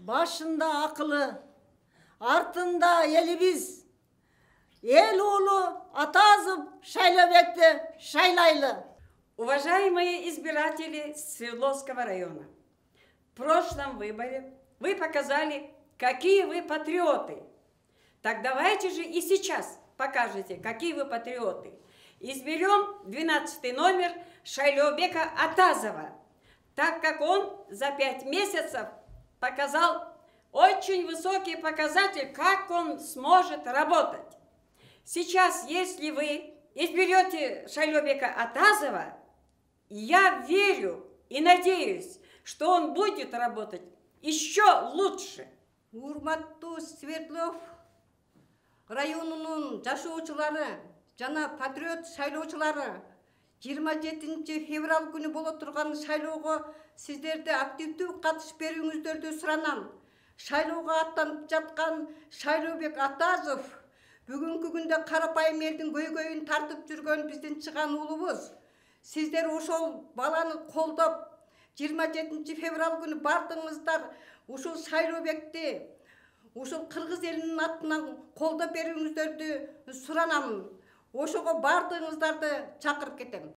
Başında akıllı, артында elimiz. El oğlu Атазов Шайлобекті шайлайлы. Уважаемые избиратели Свердловского района, в прошлом выборе вы показали, какие вы патриоты. Так давайте же и сейчас покажете, какие вы патриоты. Изберем 12-й номер Шайлобека Атазова, так как он за 5 месяцев показал очень высокий показатель, как он сможет работать. Сейчас, если вы изберете Шайлобека Атазова, я верю и надеюсь, что он будет работать еще лучше. Урматтуу Свердлов районунун жашоочулары жана патриот шайлоочулары 27 февраль күнү боло турган шайлоого сиздерди активдүү катышып берүүңүздөрдү суранам. Шайлоого аттанып жаткан Шайлобек Атазов бүгүнкү күндө карапайым элдин көйгөйүн тартып жүргөн биздин чыган уулубуз. Сиздер ошол баланы колдоп 27 февраль күнү бардыңыздар, ушул Шайлобекти ушул кыргыз элинин атынан колдоп берүүңүздөрдү суранам. Ошого бардыгыңыздарды чакырып кетем.